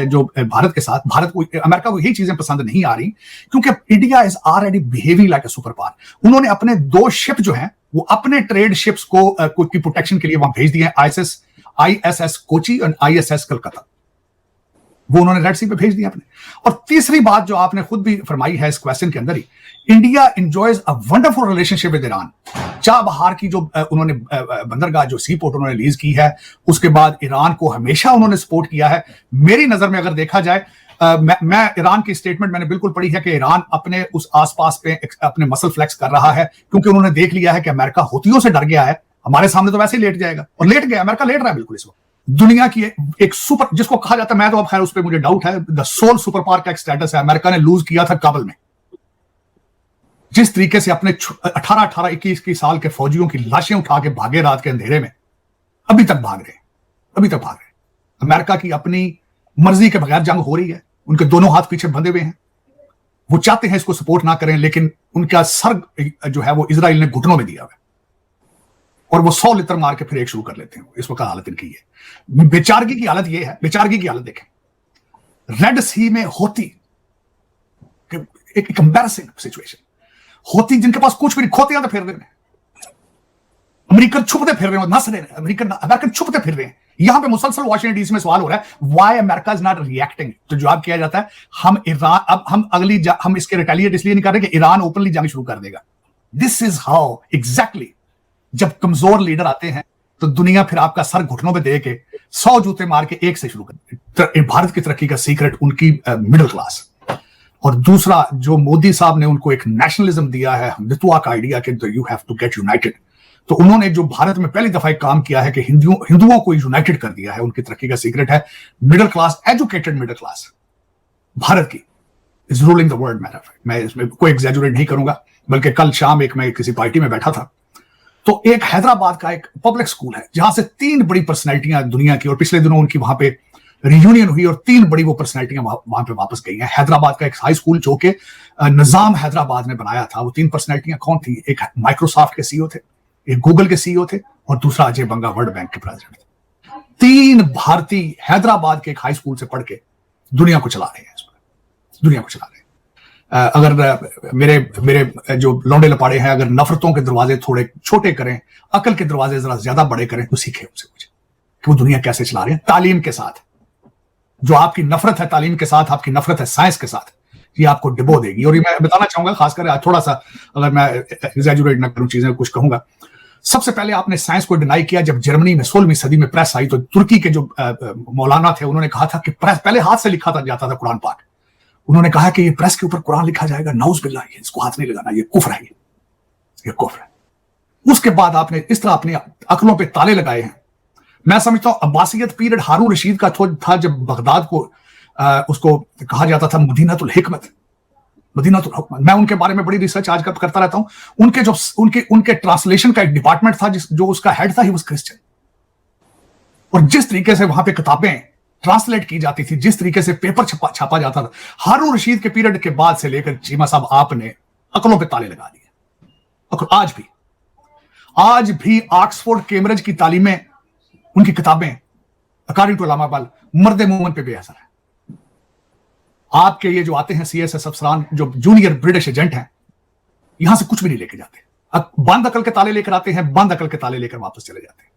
जो भारत के साथ, भारत को, अमेरिका को यही चीजें पसंद नहीं आ रही क्योंकि India is already behaving like a super power. उन्होंने अपने 2 शिप जो हैं वो अपने ट्रेड शिप्स को की प्रोटेक्शन के लिए वहां भेज दिए हैं, ISS कोची और ISS कलकत्ता, वो उन्होंने रेड सी पे भेज दिया अपने। और तीसरी बात जो आपने खुद भी फरमाई है इस क्वेश्चन के अंदर ही, India enjoys a wonderful relationship with Iran. Chabahar की जो उन्होंने बंदरगाह जो सी पोर्ट उन्होंने लीज की है, उसके बाद ईरान को हमेशा उन्होंने सपोर्ट किया है। मेरी नजर में अगर देखा जाए, मैं ईरान की स्टेटमेंट मैंने बिल्कुल पढ़ी है कि ईरान अपने उस आसपास पे अपने मसल फ्लेक्स कर रहा है क्योंकि उन्होंने देख लिया है कि अमेरिका हुतियों से डर गया है, हमारे सामने तो वैसे ही लेट जाएगा, और लेट गया, अमेरिका लेट रहा है बिल्कुल इस वक्त। दुनिया की एक सुपर, जिसको कहा जाता है, मैं तो अब खैर उस पर मुझे डाउट है, द सोल सुपर पावर का एक स्टेटस है, अमेरिका ने लूज किया था काबुल में। जिस तरीके से अपने 18, 21 साल के फौजियों की लाशें उठा के भागे रात के अंधेरे में, अभी तक भाग रहे। अमेरिका की अपनी मर्जी के बगैर जंग हो रही है, उनके दोनों हाथ पीछे बंधे हुए हैं, वो चाहते हैं इसको सपोर्ट ना करें, लेकिन उनका सर जो है वो इजराइल ने घुटनों में दिया हुआ है, और वो 100 लितर मार के फिर एक शुरू कर लेते हैं। इस वक्त हालत इनकी है, बेचारगी की हालत ये है, बेचारगी की हालत देखें, रेड सी में होती एक एम्बैरसिंग सिचुएशन होती, जिनके पास कुछ भी नहीं, खोते तो फिर रहे हैं, अमेरिकन छुपते फिर रहे हैं, नस रहे हैं, अमेरिकन छुपते फिर रहे हैं। यहां पे मुसलसल वाशिंगटन डीसी में सवाल हो रहा है, why America is not reacting. तो जवाब किया जाता है, हम इसके रिटेलिएट इसलिए नहीं कर रहे कि ईरान ओपनली जंग शुरू कर देगा। दिस इज हाउ एग्जैक्टली, जब कमजोर लीडर आते हैं तो दुनिया फिर आपका सर घुटनों पे दे के 100 जूते मार के एक से शुरू कर। भारत की तरक्की का सीक्रेट उनकी मिडिल क्लास, और दूसरा जो मोदी साहब ने उनको एक नेशनलिज्म दिया है, हिंदुत्व का आइडिया कि you have to get united. तो उन्होंने जो भारत में पहली दफा एक काम किया है कि हिंदुओं को यूनाइटेड कर दिया है। उनकी तरक्की का सीक्रेट है middle class, educated middle class Bharat की इज रूलिंग द वर्ल्ड। मैं इसमें कोई एग्जैजुरेट नहीं करूंगा, बल्कि कल शाम मैं किसी पार्टी में बैठा था, तो एक हैदराबाद का एक पब्लिक स्कूल है जहां से 3 बड़ी पर्सनैलिटियां दुनिया की, और पिछले दिनों उनकी वहां पे रियूनियन हुई और 3 बड़ी वो पर्सनैलिटियां वहां पे वापस गई हैं। हैदराबाद का एक हाई स्कूल जो कि निजाम हैदराबाद ने बनाया था। वो 3 पर्सनैलिटियां कौन थी? एक माइक्रोसॉफ्ट के सीईओ थे, एक गूगल के सीईओ थे, और दूसरा अजय बंगा वर्ल्ड बैंक के प्रेसिडेंट थे। 3 भारतीय हैदराबाद के एक हाई स्कूल से पढ़ के दुनिया को चला रहे हैं, दुनिया को चला रहे हैं। अगर मेरे जो लौंडे लपाड़े हैं, अगर नफरतों के दरवाजे थोड़े छोटे करें, अकल के दरवाजे जरा ज्यादा बड़े करें, तो सीखें उनसे कुछ कि वो दुनिया कैसे चला रहे हैं तालीम के साथ। जो आपकी नफरत है तालीम के साथ, आपकी नफरत है साइंस के साथ, ये आपको डिबो देगी। और ये मैं बताना चाहूंगा, खासकर थोड़ा सा अगर मैं एग्जैजुरेट ना करूं चीजें, कुछ कहूंगा। सबसे पहले आपने साइंस को डिनाई किया जब जर्मनी में 16वीं सदी में प्रेस आई, तो तुर्की के जो मौलाना थे उन्होंने कहा था कि प्रेस पहले हाथ से लिखा जाता था कुरान पाक। उन्होंने कहा कि ये प्रेस के ऊपर कुरान लिखा जाएगा, नाउज बिल्लाह, इसको हाथ नहीं लगाना, ये कुफ्र है, ये कुफ्र है। उसके बाद आपने इस तरह अपनी अकलों पे ताले लगाए हैं। मैं समझता हूं अब्बासियत पीरियड हारून रशीद का था, जब बगदाद को उसको कहा जाता था मदीनातुल हिकमत, मदीनातुल हुकमत। मैं उनके बारे में बड़ी रिसर्च आज करता रहता हूं। उनके ट्रांसलेशन का एक डिपार्टमेंट था जो उसका हेड था, ही वाज क्रिश्चियन। और जिस तरीके से वहां पे किताबें ट्रांसलेट की जाती थी, जिस तरीके से पेपर छापा जाता था, हारून रशीद के पीरियड के बाद से लेकर चीमा साहब आपने अकलों पे ताले लगा दिए। आज भी ऑक्सफोर्ड कैम्ब्रिज की तालीमें, उनकी किताबें अकॉर्डिंग टू अल्लामा इकबाल मर्द मोमन पे बेअसर है। आपके ये जो आते हैं सीएसएस अफसरान, जो जूनियर ब्रिटिश एजेंट हैं, यहां से कुछ भी नहीं लेके जाते, बंद अकल के ताले लेकर आते हैं, बंद अकल के ताले लेकर वापस चले जाते हैं।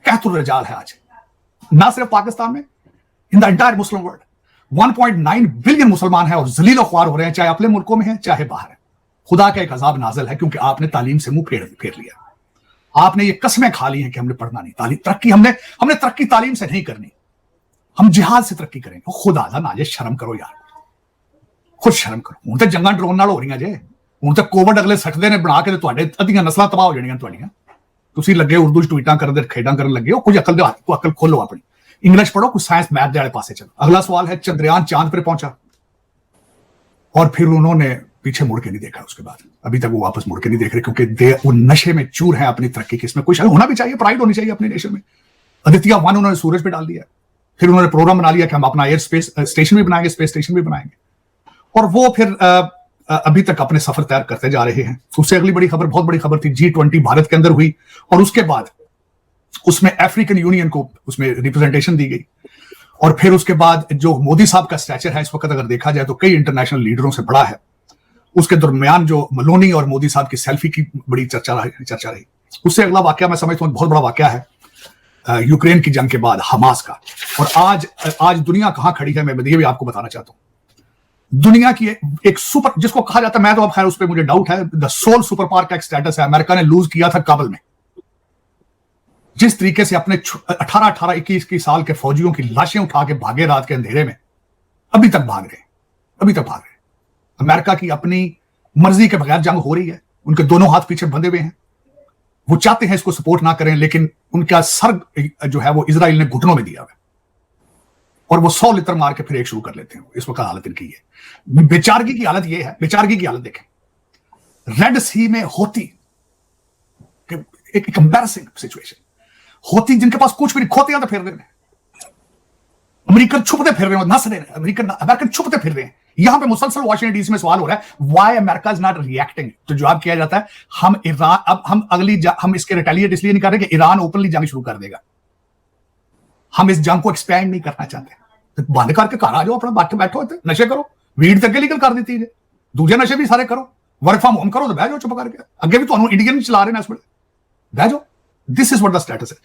कहतुर रजाल है आज, ना सिर्फ पाकिस्तान में, in the entire Muslim world 1.9 billion मुसलमान हैं और जलील ख्वार हो रहे हैं, चाहे अपने मुल्कों में हैं चाहे बाहर है। खुदा का एक अजाब नाजिल है क्योंकि आपने तालीम से मुंह फेर लिया। आपने ये कसमें खा ली हैं कि हमने पढ़ना नहीं, तालीम तरक्की हमने तरक्की तालीम से नहीं करनी, हम जिहाद से तरक्की करेंगे। खुदा दा नाजे, शर्म करो यार, खुद शर्म करो। हुण ते जंगां ड्रोन नाल हो रहीਆਂ जे, हुण ते कोविड अगले सटदे ने बना के ते तुहाडे अद्धियां नस्लां तबाह हो जाणीਆਂ तुहाडीਆਂ। तुसीं लगे उर्दू च ट्वीटां करदे, खेडां करन लगे हो। कुछ अकल खोलो अपनी, इंग्लिश पढ़ो, कुछ साइंस मैथ दे वाले पासे चलो। अगला सवाल है, चंद्रयान चांद पर पहुंचा और फिर उन्होंने पीछे मुड़ के नहीं देखा। उसके बाद अभी तक वो वापस मुड़ के नहीं देख रहे क्योंकि वो नशे में चूर है अपनी तरक्की की। इसमें कुछ होना भी चाहिए, प्राइड होनी चाहिए अपने नेशन में। आदित्य 1 उन्होंने सूरज पे डाल दिया, फिर उन्होंने प्रोग्राम बना लिया कि हम अपना एयर स्पेस स्टेशन भी बनाएंगे, स्पेस स्टेशन भी बनाएंगे, और वो फिर अभी तक अपने सफर तैयार करते जा रहे हैं। उससे अगली बड़ी खबर, बहुत बड़ी खबर थी, G20 भारत के अंदर हुई और उसके बाद उसमें अफ्रीकन यूनियन को उसमें रिप्रेजेंटेशन दी गई। और फिर उसके बाद जो मोदी साहब का स्टैचर है इस वक्त अगर देखा जाए तो कई इंटरनेशनल लीडरों से बड़ा है। उसके दरमियान जो मलोनी और मोदी साहब की सेल्फी की बड़ी चर्चा रही। उससे अगला वाकया मैं समझता हूं बहुत बड़ा वाकया है यूक्रेन की जंग के बाद हमास का। और आज दुनिया कहां खड़ी है मैं ये भी आपको बताना चाहता हूं। दुनिया की एक सुपर, जिसको कहा जाता है, मैं तो अब खैर उस पर मुझे डाउट है, द सोल सुपर पावर का एक स्टेटस है अमेरिका ने लूज किया था काबुल में। जिस तरीके से अपने 18 21 साल के फौजियों की लाशें उठा के भागे रात के अंधेरे में, अभी तक भाग रहे। अमेरिका की अपनी मर्जी के बगैर जंग हो रही है, उनके दोनों हाथ पीछे बंधे हुए हैं। वो चाहते हैं इसको सपोर्ट ना करें, लेकिन उनका सर जो है वो इजराइल ने घुटनों में दिया हुआ है और वो 100 लित्र मार के फिर एक शुरू कर लेते हैं। इस वक्त हालत इनकी है। बेचारगी की हालत ये है, बेचारगी की हालत देखें, रेड सी में होती एक एम्बैरेसिंग सिचुएशन, होती जिनके पास कुछ भी नहीं, खोते तो फिर रहे हैं, अमेरिकन छुपते फिर रहे हैं, नस रहे हैं, अमेरिकन छुपते फिर रहे हैं। यहां पे मुसलसल वाशिंगटन डीसी में सवाल हो रहा है, why America is not reacting. तो जवाब किया जाता है, हम इसके रिटेलिएट इसलिए नहीं कर रहे कि ईरान ओपनली जंग शुरू कर देगा। हम इस जंग को एक्सपैंड नहीं करना चाहते। तो बंद करके घर आ जाओ, अपना बैठो होते नशे करो, वीड तक लीगल कर देती है, दूसरे नशे भी सारे करो, वर्क फ्रॉम होम करो, तो बह जाओ चुप करके। अगे भी तो इंडियन चला रहे हैं इस बह जाओ। This is what the status है।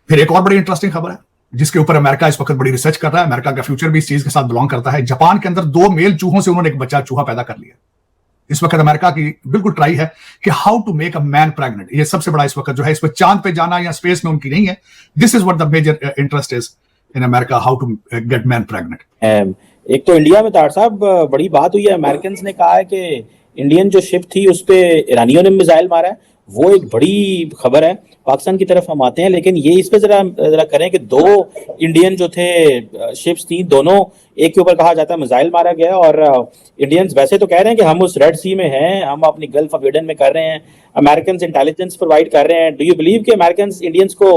फिर एक और बड़ी इंटरेस्टिंग खबर है जिसके ऊपर अमेरिका इस वक्त बड़ी रिसर्च कर रहा है। अमेरिका का फ्यूचर भी इस चीज के साथ बिलोंग करता है। जापान के अंदर 2 मेल चूहों से उन्होंने एक बच्चा चूहा पैदा कर लिया। इस वक्त अमेरिका की बिल्कुल ट्राई है कि how to make a man pregnant. ये सबसे बड़ा इस वक्त जो है, इस पर चांद पे जाना या स्पेस में उनकी नहीं है। This is what the major interest is in America, how to get man pregnant. एक तो इंडिया में तार साहब बड़ी बात हुई है, अमेरिकन ने कहा है कि इंडियन जो शिप थी उस पे ईरानियों ने मिसाइल मारा है। वो एक बड़ी खबर है। पाकिस्तान की तरफ हम आते हैं, लेकिन ये इस पे जरा करें कि 2 इंडियन जो थे शिप्स थी, दोनों एक के ऊपर कहा जाता है मिसाइल मारा गया। और इंडियंस वैसे तो कह रहे हैं कि हम उस रेड सी में हैं, हम अपनी गल्फ ऑफ एडन में कर रहे हैं, अमेरिकन इंटेलिजेंस प्रोवाइड कर रहे हैं। डू यू बिलीव कि अमेरिकन इंडियंस को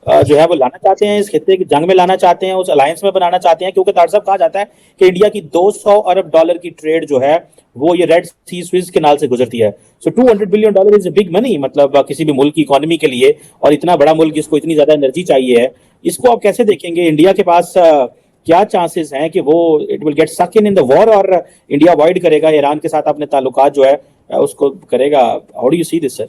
जो है वो लाना चाहते हैं, इस खित्ते की जंग में लाना चाहते हैं, उस अलायंस में बनाना चाहते हैं? क्योंकि तार साहब कहा जाता है कि इंडिया की $200 अरब की ट्रेड जो है वो ये रेड सी स्विस कैनाल से गुजरती है। सो $200 बिलियन इज बिग मनी, मतलब किसी भी मुल्क की इकोनॉमी के लिए, और इतना बड़ा मुल्क जिसको इतनी ज्यादा एनर्जी चाहिए है। इसको आप कैसे देखेंगे? इंडिया के पास क्या चांसेस हैं कि वो it will get suck in the war, और इंडिया अवॉइड करेगा ईरान के साथ अपने ताल्लुकात जो है उसको करेगा? How do you see this sir?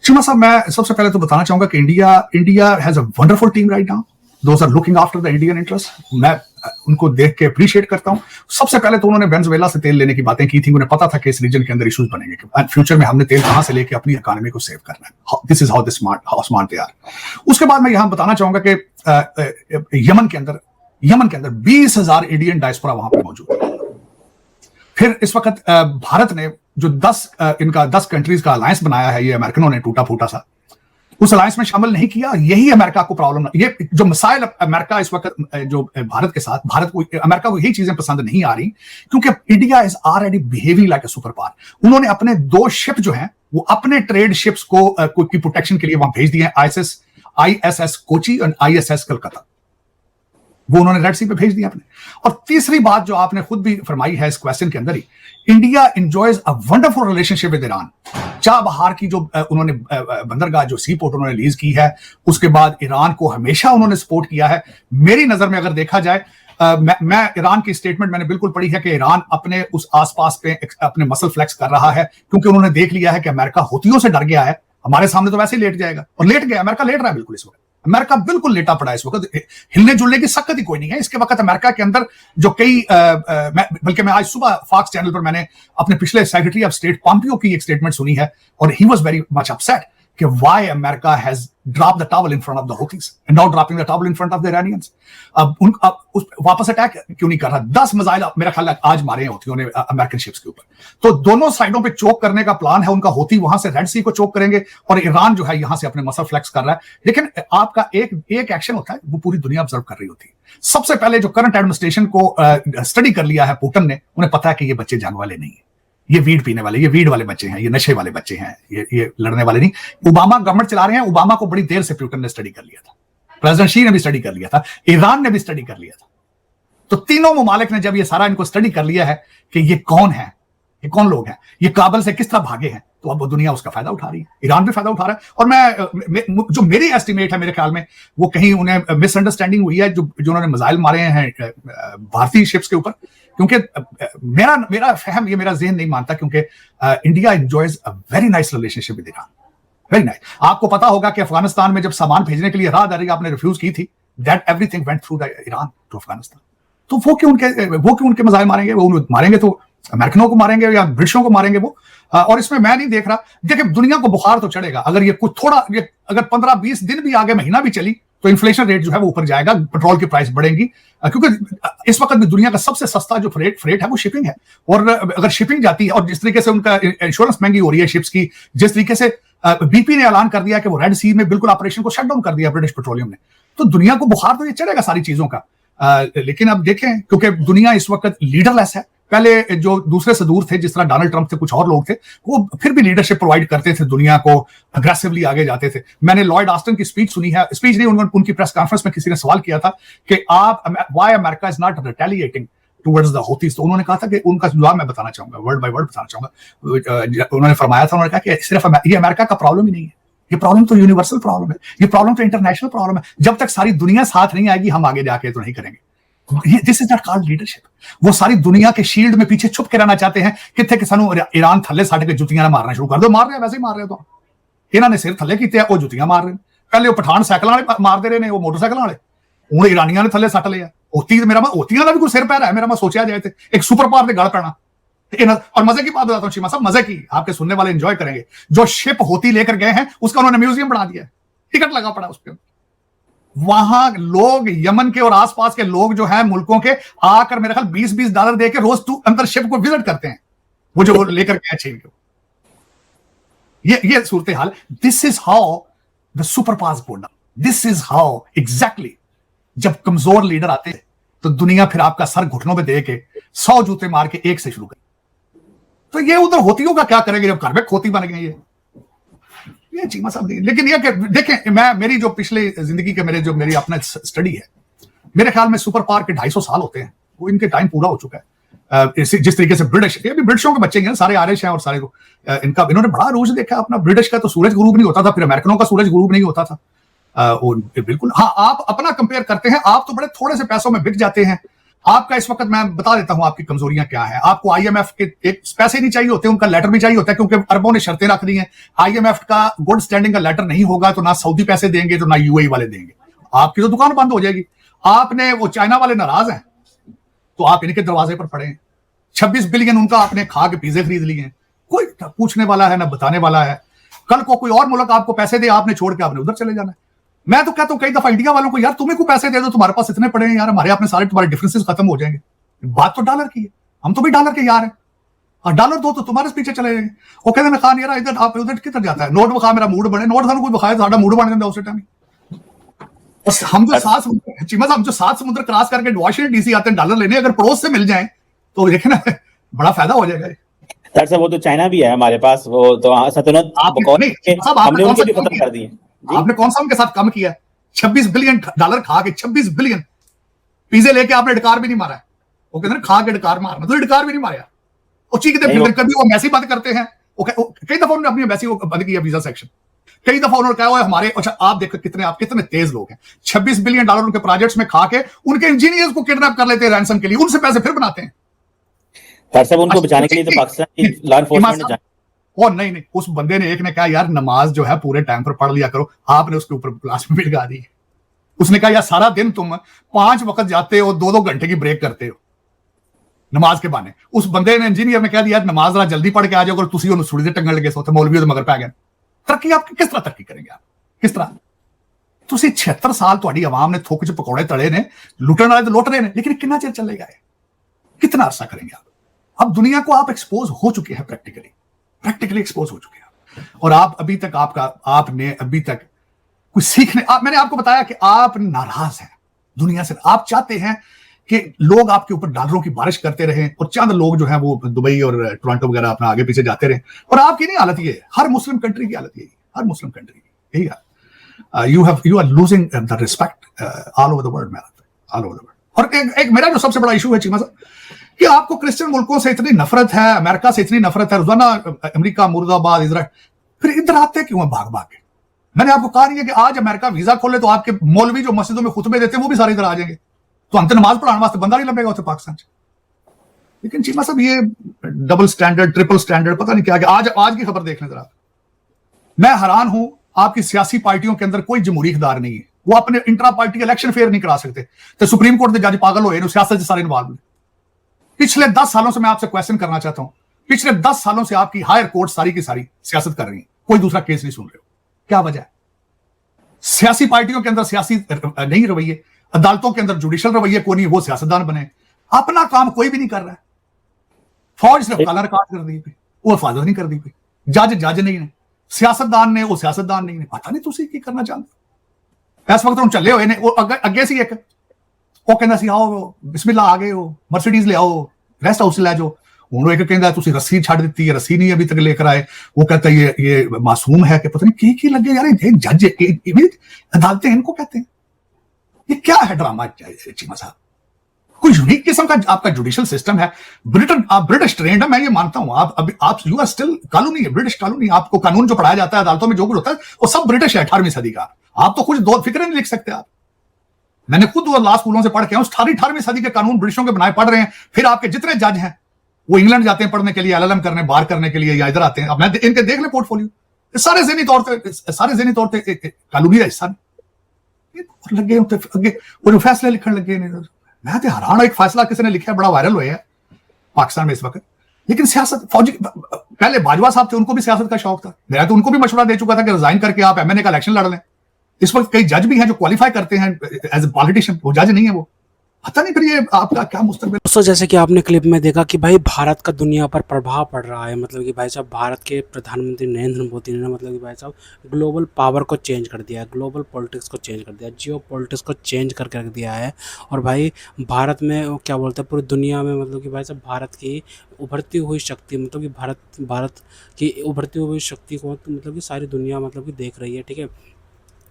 Sheema साहब, मैं सबसे पहले तो बताना चाहूंगा कि India has a wonderful team right now. Those are looking after the Indian interest. मैं उनको देख के अप्रिशिएट करता हूं। सबसे पहले तो उन्होंने वेनेजुएला से तेल लेने की बातें की थी। उन्हें पता था कि इस रीजन के अंदर इश्यूज बनेंगे, फ्यूचर में हमने तेल कहां से लेके अपनी इकोनॉमी को सेव करना है। This is how smart they are. उसके बाद मैं यहां बताना चाहूंगा कि यमन के अंदर 20,000 इंडियन डायस्पोरा वहां पर मौजूद है। फिर इस वक्त भारत ने जो 10 कंट्रीज का अलायंस बनाया है, ये अमेरिकनों ने टूटा फूटा सा, उस अलायंस में शामिल नहीं किया। यही अमेरिका को प्रॉब्लम, ये जो मिसाइल अमेरिका इस वक्त जो भारत के साथ, अमेरिका को यही चीजें पसंद नहीं आ रही, क्योंकि India is already behaving like a super power. उन्होंने अपने 2 शिप जो हैं वो अपने ट्रेड शिप्स को की प्रोटेक्शन के लिए वहां भेज दिए हैं, ISS कोची और ISS कलकत्ता। वो उन्होंने रेड सी पे भेज दिया अपने। और तीसरी बात जो आपने खुद भी फरमाई है इस क्वेश्चन के अंदर ही, India enjoys a wonderful relationship with Iran. Chabahar की जो उन्होंने बंदरगाह जो सी पोर्ट उन्होंने लीज की है, उसके बाद ईरान को हमेशा उन्होंने सपोर्ट किया है। मेरी नजर में अगर देखा जाए, मैं ईरान की स्टेटमेंट मैंने बिल्कुल पढ़ी है कि ईरान अपने उस आसपास पे अपने मसल फ्लेक्स कर रहा है, क्योंकि उन्होंने देख लिया है कि अमेरिका हुतियों से डर गया है, हमारे सामने तो वैसे ही लेट जाएगा, और लेट गया। अमेरिका लेट रहा है बिल्कुल इस वक्त। अमेरिका बिल्कुल लेटा पड़ा है इस वक्त, हिलने जुलने की शक्ति कोई नहीं है इसके वक्त अमेरिका के अंदर। जो कई बल्कि मैं आज सुबह फॉक्स चैनल पर मैंने अपने पिछले सेक्रेटरी ऑफ स्टेट पॉम्पियो की एक स्टेटमेंट सुनी है, और he was very much upset कि why America has drop the towel in front of the Houthis and now dropping the towel in front of the Iranians. अब उस वापस attack क्यों नहीं कर रहा? 10 मिसाइल मेरा ख्याल है आज मारे हैं हुतियों ने अमेरिकन शिप्स के ऊपर। तो दोनों साइडों पे चोक करने का प्लान है उनका। हुती वहां से रेड सी को चोक करेंगे, और ईरान जो है यहां से अपने मसल फ्लेक्स कर रहा है। लेकिन आपका एक एक्शन होता है, वो पूरी दुनिया ऑब्जर्व कर रही होती है। सबसे पहले जो करंट एडमिनिस्ट्रेशन को स्टडी कर लिया है पुतिन ने, उन्हें पता है कि ये बच्चे जंग वाले नहीं है, ये वीड पीने वाले, ये वीड वाले बच्चे हैं, ये नशे वाले बच्चे हैं, ये लड़ने वाले नहीं। ओबामा गवर्नमेंट चला रहे हैं, ओबामा को बड़ी देर से पुतिन ने स्टडी कर लिया था, प्रेसिडेंट शी ने भी स्टडी कर लिया था, ईरान ने भी स्टडी कर लिया था। तो तीनों ममालिक ने जब ये सारा इनको स्टडी कर लिया है कि ये कौन है, ये कौन लोग हैं, ये काबल से किस तरह भागे हैं, तो अब वो दुनिया उसका फायदा उठा रही है, ईरान भी फायदा उठा रहा है। और मैं जो मेरी एस्टिमेट है, मेरे ख्याल में वो कहीं उन्हें मिसअंडरस्टैंडिंग हुई है जो उन्होंने मिसाइल मारे हैं भारतीय शिप्स के ऊपर, क्योंकि मेरा फहम, ये मेरा ज़हन नहीं मानता, क्योंकि India enjoys a very nice relationship with Iran, very nice. आपको पता होगा कि अफगानिस्तान में जब सामान भेजने के लिए राहदारी आपने रिफ्यूज की थी, that everything went through the Iran to Afghanistan. तो वो क्यों उनके मिसाइल मारेंगे, वो मारेंगे तो अमेरिकनों को मारेंगे या ब्रिटिशों को मारेंगे वो। और इसमें मैं नहीं देख रहा, देखिए दुनिया को बुखार तो चढ़ेगा, अगर ये कुछ थोड़ा, अगर 15-20 दिन भी आगे, महीना भी चली, तो इन्फ्लेशन रेट जो है वो ऊपर जाएगा, पेट्रोल की प्राइस बढ़ेंगी, क्योंकि इस वक्त भी दुनिया का सबसे सस्ता जो फ्रेट है वो शिपिंग है। और अगर शिपिंग जाती है, और जिस तरीके से उनका इंश्योरेंस महंगी हो रही है शिप्स की, जिस तरीके से बीपी ने ऐलान कर दिया कि वो रेड सी में बिल्कुल ऑपरेशन को शट डाउन कर दिया ब्रिटिश पेट्रोलियम ने, तो दुनिया को बुखार तो ये चढ़ेगा सारी चीजों का। लेकिन अब देखें, क्योंकि दुनिया इस वक्त लीडरलेस है। पहले जो दूसरे से दूर थे, जिस तरह डोनाल्ड ट्रंप थे, कुछ और लोग थे, वो फिर भी लीडरशिप प्रोवाइड करते थे, दुनिया को अग्रेसिवली आगे जाते थे। मैंने लॉयड ऑस्टिन की स्पीच सुनी है, स्पीच नहीं, उनकी प्रेस कॉन्फ्रेंस में किसी ने सवाल किया था कि आप, why America is not retaliating towards the Houthis. तो उन्होंने कहा था कि उनका जवाब मैं बताना चाहूंगा, वर्ड बाय वर्ड बताना चाहूंगा। उन्होंने फरमाया था, उन्होंने कहा कि सिर्फ ये अमेरिका का प्रॉब्लम ही नहीं है, ये प्रॉब्लम तो यूनिवर्सल प्रॉब्लम है, ये प्रॉब्लम तो इंटरनेशनल प्रॉब्लम है। जब तक सारी दुनिया साथ नहीं आएगी, हम आगे जाके तो नहीं करेंगे। This is not called leadership. वो सारी दुनिया के शील्ड में पीछे छुप के रहना चाहते हैं, कितने कि सानू ईरान थल्ले साढ़े के जुतियां मारना शुरू कर दो। मार रहे हैं, वैसे ही मार रहे हो, तो इन्होंने सिर थल्ले किए, वो जुतियां मार रहे हैं। पहले वो पठान साइकिल वाले मारते रहे ने, वो मोटरसाइकिल वाले, हूं ईरानियां ने थल्ले सट लिया। होतियां का भी कोई सिर पैर है, मेरा मैं सोचा जाए एक सुपर पावर के गल पैना। और मजे की बात बताता हूं शीमा साहब, मजे की, आपके सुनने वाले एंजॉय करेंगे। जो शिप होती लेकर गए हैं, उसका उन्होंने म्यूजियम बना दिया, टिकट लगा पड़ा उस पर। वहां लोग, यमन के और आसपास के लोग जो है मुल्कों के, आकर मेरे ख्याल $20 दे के रोज अंदर शिप को विजिट करते हैं, वो जो लेकर गए छीन के। ये सूरत हाल। This is how the super powers go down. This is how exactly, जब कमजोर लीडर आते हैं तो दुनिया फिर आपका सर घुटनों पे दे के 100 जूते मार के एक से शुरू करे। तो ये उधर होतियों का क्या करेंगे जब घर में खोती बन गई है, ये चीमा साहब नहीं। लेकिन ये देखें, मेरी जो पिछले जिंदगी के मेरी अपना स्टडी है, मेरे ख्याल में सुपर पावर के 250 साल होते हैं, वो इनके टाइम पूरा हो चुका है। जिस तरीके से ब्रिटिश, ये भी ब्रिटिशों के बच्चे हैं, सारे आयरिश हैं, और सारे को इन्होंने बड़ा रूज देखा अपना। ब्रिटिश का तो सूरज गुरूब नहीं होता था, फिर अमेरिकनों का सूरज गुरूब नहीं होता था। बिल्कुल हाँ, आप अपना कंपेयर करते हैं, आप तो बड़े थोड़े से पैसों में बिक जाते हैं। आपका इस वक्त मैं बता देता हूं आपकी कमजोरियां क्या है। आपको आईएमएफ के एक पैसे नहीं चाहिए होते, उनका लेटर भी चाहिए होता है, क्योंकि अरबों ने शर्तें रख दी हैं। आईएमएफ का गुड स्टैंडिंग का लेटर नहीं होगा तो ना सऊदी पैसे देंगे, तो ना यूएई वाले देंगे, आपकी तो दुकान बंद हो जाएगी। आपने, वो चाइना वाले नाराज हैं तो आप इनके दरवाजे पर पड़े हैं। 26 बिलियन उनका आपने खा के पिज्जे खरीद लिए हैं, कोई पूछने वाला है ना बताने वाला है। कल को कोई और मुल्क आपको पैसे दे, आपने छोड़ के आपने उधर चले जाना है। मैं तो कहता हूं कई दफा इंडिया वालों को, यार तुम्हें को पैसे दे दो, तुम्हारे पास इतने पड़े हैं यार, हमारे अपने सारे तुम्हारे डिफरेंसेस खत्म हो जाएंगे। बात तो डॉलर की है, हम तो भी डॉलर के यार हैं, और डॉलर दो तो तुम्हारे पीछे चले जाएंगे। वो कहते हैं खान यार इधर आप उधर किधर जाता है, नोट बखा मेरा मूड बने, नोट थानू कोई बखाए साडा मूड बन जाता उस टाइम। हम जो सात समुद्र क्रॉस करके वाशिंगटन डीसी आते हैं डॉलर लेने, अगर पड़ोस से मिल जाए तो देखे ना, बड़ा फायदा हो जाएगा। सर वो तो चाइना भी है हमारे पास, वो तो हमने उनके भी खत्म कर दिए। आपने कौन सा उनके साथ कम किया? $26 बिलियन खा के 26 बिलियन पिज्जे लेके आपने डकार भी नहीं मारा है। वो कहते हैं खा के डकार मारना, तो डकार भी नहीं मारा। वो चीखते फिर कभी वो मैसी बात करते हैं। कई दफा उन्होंने अपनी मैसी बंद किया वीजा सेक्शन, कई दफा उन्होंने कहा हमारे, अच्छा आप देखो कितने तेज लोग हैं। $26 बिलियन उनके प्रोजेक्ट्स में खा के उनके इंजीनियर्स को किडनैप कर लेते हैं रैंसम के लिए, उनसे पैसे फिर बनाते हैं। उनको बचाने के लिए तो पाकिस्तान की लॉ एनफोर्समेंट ने, और नहीं, उस बंदे ने, एक ने कहा यार नमाज जो है पूरे टाइम पर पढ़ लिया करो, आपने उसके ऊपर क्लास में लगा दी। उसने कहा यार सारा दिन तुम 5 वक्त जाते हो, 2-2 घंटे की ब्रेक करते हो नमाज के बहाने। उस बंदे ने, इंजीनियर ने कह दिया नमाज जरा जल्दी पढ़ के आ जाओ, अगर तुसी उन्हें सुड़ी से टंगन लगे सोते मौलवी तो मगर पै गए। तरक्की आप किस तरह तरक्की करेंगे? आप किस तरह? 76 साल तुम्हारी आवाम ने थोक च पकौड़े तले ने, लुटन वाले तो लुट रहे हैं, लेकिन कितना चिर चलेगा? कितना अरसा करेंगे आप? अब दुनिया को आप एक्सपोज हो चुके हैं, प्रैक्टिकली एक्सपोज हो चुके हैं, और आप अभी तक आपने अभी तक कुछ सीखने, मैंने आपको बताया कि आप नाराज हैं दुनिया से। आप चाहते हैं कि लोग आपके ऊपर डॉलरों की बारिश करते रहें, और चंद लोग जो हैं वो दुबई और टोरंटो वगैरह अपना आगे पीछे जाते रहें। और आपकी नहीं हालत ये, हर मुस्लिम कंट्री की हालत यही, हर मुस्लिम कंट्री की यही हालत। You are losing the respect all over the world, all over the world. और एक मेरा जो सबसे बड़ा इशू है चीमा साहब, कि आपको क्रिश्चियन मुल्कों से इतनी नफरत है, अमेरिका से इतनी नफरत है, रोजाना अमेरिका मुर्दाबाद इजराइल, फिर इधर आते क्यों है भाग भाग के? मैंने आपको कहा नहीं है कि आज अमेरिका वीजा खोले तो आपके मौलवी जो मस्जिदों में खुतबे देते हैं वो भी सारे इधर आ जाएंगे, तो हम तो नमाज पढ़ाने वास्ते बंदा नहीं लगेगा उसे पाकिस्तान से। लेकिन चीमा साहब ये डबल स्टैंडर्ड, ट्रिपल स्टैंडर्ड, पता नहीं क्या क्या। आज की खबर देख लें जरा, मैं हैरान हूं, आपकी सियासी पार्टियों के अंदर कोई जमहूरी इख्तियार नहीं है, वो अपने इंट्रा पार्टी इलेक्शन फेयर नहीं करा सकते, तो सुप्रीम कोर्ट के जज पागल हो सियासत से सारे इन्वॉल्व। पिछले 10 सालों से मैं आपसे क्वेश्चन करना चाहता हूं, पिछले 10 सालों से आपकी हायर कोर्ट सारी की सारी सियासत कर रही है, कोई दूसरा केस नहीं सुन रहे हो, क्या वजह है? सियासी पार्टियों के अंदर सियासी नहीं रवैये, अदालतों के अंदर जुडिशियल रवैये को नहीं, वो सियासतदान बने, अपना काम कोई भी नहीं कर रहा है। फौज सिर्फ कलर काट कर दी, वो हिफाजत नहीं कर दी, जज नहीं है, सियासतदान ने वो सियासतदान नहीं ने, पता नहीं तुसी की करना चाहते। इस वक्त हम चले हुए ने, वो अगे सी एक वो कहना सी आओ बिस्मिल्ला आ गए हो, मर्सिडीज ले आओ, रेस्ट हाउस ले जाओ, हूं एक कहता तुसी रस्सी छड़ दी है, रस्सी नहीं अभी तक लेकर आए, वो कहता है ये मासूम है कि पता नहीं की लगे यार, जज अदालतें इनको कहते हैं, ये क्या है ड्रामा चीमा साहब? कोई यूनिक किस्म का आपका जुडिशियल सिस्टम है। ब्रिटेन, आप ब्रिटिश ट्रेंड है, मैं ये मानता हूं, आप यू आर स्टिल कॉलोनी है, ब्रिटिश कॉलोनी। आपको कानून जो पढ़ाया जाता है अदालतों में जो कुछ होता है वो सब ब्रिटिश है 18वीं सदी का। आप तो कुछ दो फिक्र नहीं लिख सकते आप। मैंने खुद लॉ स्कूलों से पढ़ के 18वीं सदी के कानून ब्रिटिशों के बनाए पढ़ रहे हैं। फिर आपके जितने जज हैं वो इंग्लैंड जाते हैं पढ़ने के लिए, एलएलएम करने, बार करने के लिए, या इधर आते हैं। अब मैं इनके देख ले पोर्टफोलियो, सारे ज़हनी तौर पे कानूनी का हिस्सा लगे अगे, वो जो फैसले लिखने लगे। मैं तो हैरान, एक फैसला किसी ने लिखा है, बड़ा वायरल हुआ है पाकिस्तान में इस वक्त। लेकिन सियासत, फौजी पहले बाजवा साहब थे, उनको भी सियासत का शौक था, मैं तो उनको भी मशवरा दे चुका था कि रिजाइन करके आप एमएनए का इलेक्शन लड़ लें। इस वक्त कई जज भी हैं जो क्वालिफाई करते हैं एज ए पॉलिटिशियन, वो जज नहीं है, वो पता नहीं फिर ये आपका क्या मुस्तकबिल। दोस्तों जैसे कि आपने क्लिप में देखा कि भाई भारत का दुनिया पर प्रभाव पड़ रहा है, मतलब कि भाई साहब भारत के प्रधानमंत्री नरेंद्र मोदी ने मतलब कि भाई साहब ग्लोबल पावर को चेंज कर दिया है, ग्लोबल पॉलिटिक्स को चेंज कर दिया, जियो पॉलिटिक्स को चेंज करके रख दिया है। और भाई भारत में वो क्या बोलते हैं, पूरी दुनिया में मतलब कि भाई साहब भारत की उभरती हुई शक्ति, मतलब कि भारत की उभरती हुई शक्ति को मतलब कि सारी दुनिया मतलब कि देख रही है। ठीक है,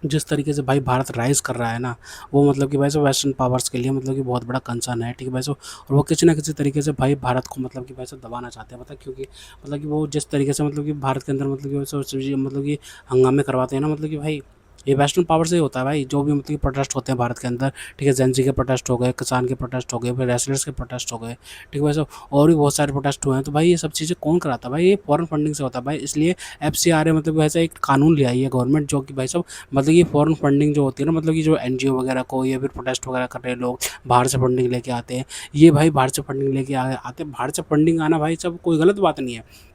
जिस तरीके से भाई भारत राइज़ कर रहा है ना, वो मतलब कि भाई साहब वेस्टर्न पावर्स के लिए मतलब कि बहुत बड़ा कंसर्न है। ठीक है भाई साहब, और वो किसी ना किसी तरीके से भाई भारत को मतलब कि भाई साहब दबाना चाहते हैं, मतलब क्योंकि मतलब कि वो जिस तरीके से मतलब कि भारत के अंदर मतलब कि मतलब कि हंगामे करवाते हैं ना, मतलब कि भाई ये वेस्टर्न पावर से ही होता है भाई। जो भी मतलब कि प्रोटेस्ट होते हैं भारत के अंदर, ठीक है, जेंजी के प्रोटेस्ट हो गए, किसान के प्रोटेस्ट हो गए, फिर रेसलर्स के प्रोटेस्ट हो गए, ठीक है भाई साहब, और भी बहुत सारे प्रोटेस्ट हुए हैं। तो भाई ये सब चीज़ें कौन कराता है भाई? ये फॉरेन फंडिंग से होता है भाई। इसलिए FCRA मतलब वैसा एक कानून ले आई है गवर्नमेंट, जो कि भाई साहब मतलब ये फॉरेन फंडिंग जो होती है ना, मतलब कि जो NGO वगैरह को या फिर प्रोटेस्ट वगैरह कर रहे लोग बाहर से फंडिंग लेके आते हैं, ये भाई बाहर से फंडिंग लेके आते हैं। बाहर से फंडिंग आना भाई साहब कोई गलत बात नहीं है,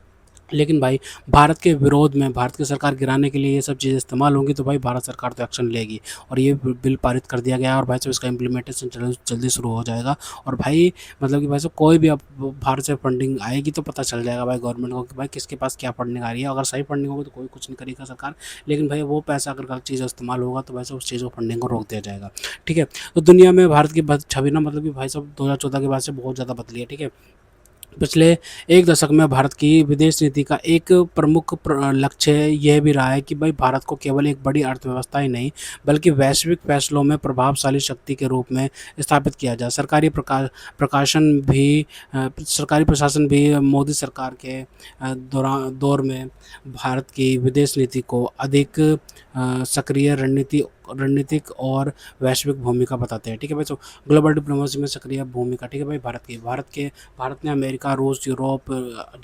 लेकिन भाई भारत के विरोध में, भारत की सरकार गिराने के लिए ये सब चीज़ें इस्तेमाल होंगी, तो भाई भारत सरकार तो एक्शन लेगी। और ये बिल पारित कर दिया गया है, और भाई साहब इसका इम्प्लीमेंटेशन जल्दी शुरू हो जाएगा। और भाई मतलब कि भाई साहब कोई भी अब बाहर से फंडिंग आएगी तो पता चल जाएगा भाई गवर्नमेंट को कि भाई किसके पास क्या फंडिंग आ रही है। अगर सही फंडिंग होगी तो कोई कुछ नहीं करेगा सरकार, लेकिन भाई वो पैसा अगर गलत चीज़ इस्तेमाल होगा तो भाई साहब उस चीज़ को फंडिंग को रोक दिया जाएगा। ठीक है, तो दुनिया में भारत की छवि ना मतलब कि भाई साहब 2014 के बाद से बहुत ज़्यादा बदली है। ठीक है, पिछले एक दशक में भारत की विदेश नीति का एक प्रमुख लक्ष्य यह भी रहा है कि भाई भारत को केवल एक बड़ी अर्थव्यवस्था ही नहीं बल्कि वैश्विक फैसलों में प्रभावशाली शक्ति के रूप में स्थापित किया जाए। सरकारी प्रशासन भी मोदी सरकार के दौर में भारत की विदेश नीति को अधिक सक्रिय रणनीतिक और वैश्विक भूमिका बताते हैं। ठीक है भाई, तो ग्लोबल डिप्लोमेसी में सक्रिय भूमिका, ठीक है भाई, भारत ने अमेरिका, रूस, यूरोप,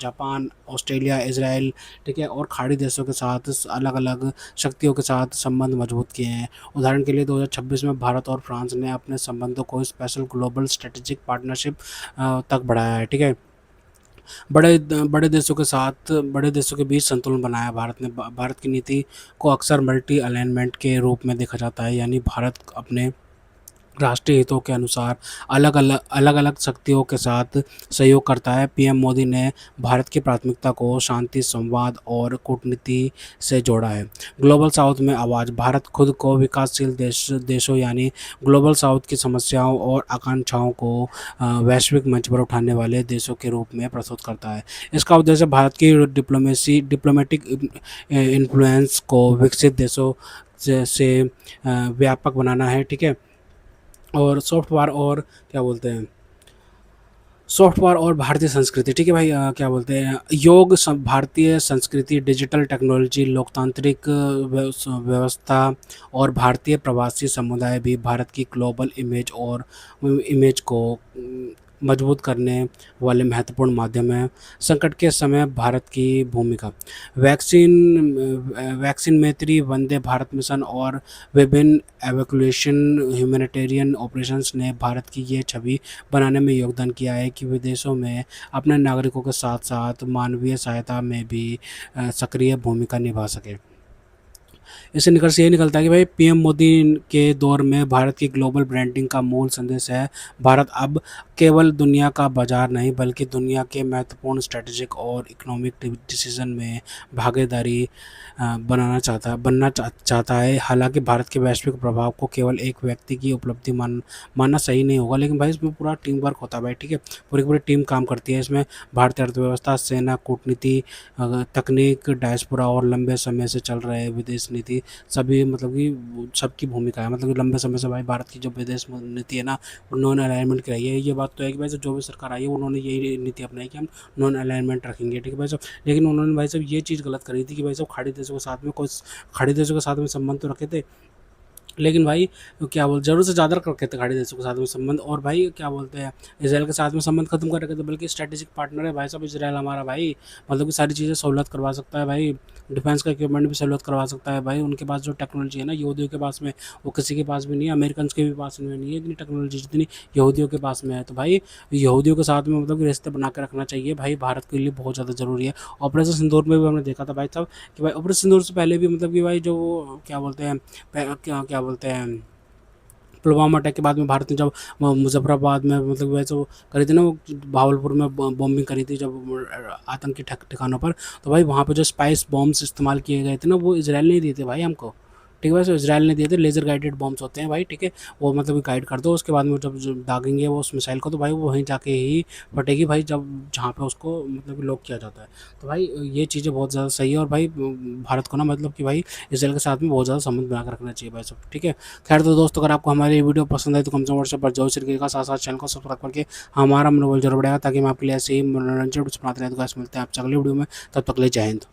जापान, ऑस्ट्रेलिया, इजराइल, ठीक है, और खाड़ी देशों के साथ अलग अलग शक्तियों के साथ संबंध मजबूत किए हैं। उदाहरण के लिए 2026 में भारत और फ्रांस ने अपने संबंधों को स्पेशल ग्लोबल स्ट्रेटेजिक पार्टनरशिप तक बढ़ाया है। ठीक है, बड़े देशों के बीच संतुलन बनाया भारत की नीति को अक्सर मल्टी अलाइनमेंट के रूप में देखा जाता है, यानी भारत अपने राष्ट्रीय हितों के अनुसार अलग अलग शक्तियों के साथ सहयोग करता है। PM मोदी ने भारत की प्राथमिकता को शांति, संवाद और कूटनीति से जोड़ा है। ग्लोबल साउथ में आवाज़, भारत खुद को विकासशील देशों यानी ग्लोबल साउथ की समस्याओं और आकांक्षाओं को वैश्विक मंच पर उठाने वाले देशों के रूप में प्रस्तुत करता है। इसका उद्देश्य भारत की डिप्लोमेटिक इन्फ्लुएंस को विकसित देशों से व्यापक बनाना है। ठीक है, और सॉफ्ट पावर और क्या बोलते हैं, सॉफ्ट पावर और भारतीय संस्कृति, ठीक है भाई। क्या बोलते हैं, भारतीय संस्कृति, डिजिटल टेक्नोलॉजी, लोकतांत्रिक व्यवस्था और भारतीय प्रवासी समुदाय भी भारत की ग्लोबल इमेज को मजबूत करने वाले महत्वपूर्ण माध्यम है। संकट के समय भारत की भूमिका, वैक्सीन मैत्री, वंदे भारत मिशन और विभिन्न एवैक्यूएशन ह्यूमैनिटेरियन ऑपरेशंस ने भारत की ये छवि बनाने में योगदान किया है कि विदेशों में अपने नागरिकों के साथ साथ मानवीय सहायता में भी सक्रिय भूमिका निभा सके। इससे निकल से ये निकलता है कि भाई पीएम मोदी के दौर में भारत की ग्लोबल ब्रांडिंग का मूल संदेश है, भारत अब केवल दुनिया का बाजार नहीं बल्कि दुनिया के महत्वपूर्ण स्ट्रेटेजिक और इकोनॉमिक डिसीजन में भागीदारी बनना चाहता है। हालांकि भारत के वैश्विक प्रभाव को केवल एक व्यक्ति की उपलब्धि मानना सही नहीं होगा, लेकिन भाई इसमें पूरा टीम वर्क होता है भाई, ठीक है। पूरी की पूरी टीम काम करती है इसमें। भारतीय अर्थव्यवस्था, सेना, कूटनीति, तकनीक, डायस्पोरा और लंबे समय से चल रहे विदेश नीति, सभी मतलब कि सबकी भूमिका है। मतलब कि लंबे समय से भाई भारत की जो विदेश नीति है ना, वो नॉन अलाइनमेंट की रही है। ये बात तो है कि भाई जो भी सरकार आई है उन्होंने यही नीति अपनाई कि हम नॉन अलाइनमेंट रखेंगे, ठीक है भाई साहब। लेकिन उन्होंने भाई साहब ये चीज़ गलत करी थी कि भाई साहब खाड़ी देशों के साथ में संबंध तो रखे थे, लेकिन भाई क्या बोल ज़रूरत से ज़्यादा रखे थे खाड़ी देशों के साथ में संबंध। और भाई क्या बोलते हैं, इसराइल के साथ में संबंध खत्म कर रखे थे, बल्कि स्ट्रेटेजिक पार्टनर है भाई साहब इसराइल हमारा भाई। मतलब कि सारी चीज़ें सहूलत करवा सकता है भाई, डिफेंस का इक्विपमेंट भी सहूलत करवा सकता है भाई। उनके पास जो टेक्नोलॉजी है ना यहूदियों के पास में, वो किसी के पास भी नहीं है, अमेरिकन के भी पास में नहीं है इतनी टेक्नोलॉजी जितनी यहूदियों के पास में है। तो भाई यहूदियों के साथ में मतलब कि रिश्ते बना के रखना चाहिए भाई, भारत के लिए बहुत ज़्यादा ज़रूरी है। ऑपरेशन सिंदूर में भी हमने देखा था भाई साहब कि भाई ऑपरेशन सिंदूर से पहले भी मतलब कि भाई जो क्या बोलते हैं, क्या बोलते हैं, पुलवामा अटैक के बाद में भारत ने जब मुजफ्फराबाद में मतलब वैसे वो करी थी ना, वो भावलपुर में बॉम्बिंग करी थी जब आतंकी ठिकानों पर, तो भाई वहाँ पे जो स्पाइस बॉम्ब्स इस्तेमाल किए गए थे ना, वो इजराइल ने दिए थे भाई हमको, ठीक है। वैसे इजराइल ने दिए थे, लेज़र गाइडेड बॉम्ब्स होते हैं भाई, ठीक है। वो मतलब गाइड कर दो, उसके बाद में जब दागेंगे वो उस मिसाइल को, तो भाई वो वहीं जाके ही फटेगी भाई, जब जहाँ पे उसको मतलब लॉक किया जाता है। तो भाई ये चीज़ें बहुत ज़्यादा सही है। और भाई भारत को ना मतलब कि भाई इसराइल के साथ में बहुत ज़्यादा संबंध बना के रखना चाहिए भाई सब, ठीक है। खैर तो दोस्तों, अगर आपको हमारी वीडियो पसंद आए तो कम से कम व्हाट्सएप पर जरूर शेयर करिएगा, साथ साथ चैनल को सब्सक्राइब करके हमारा मनोबल जरूर बढ़ेगा, ताकि मैं आपके लिए ऐसे ही मनोरंजन बनाते रहे। तो गाइस मिलते हैं आपसे अगली वीडियो में, तब तक ले जय हिंद।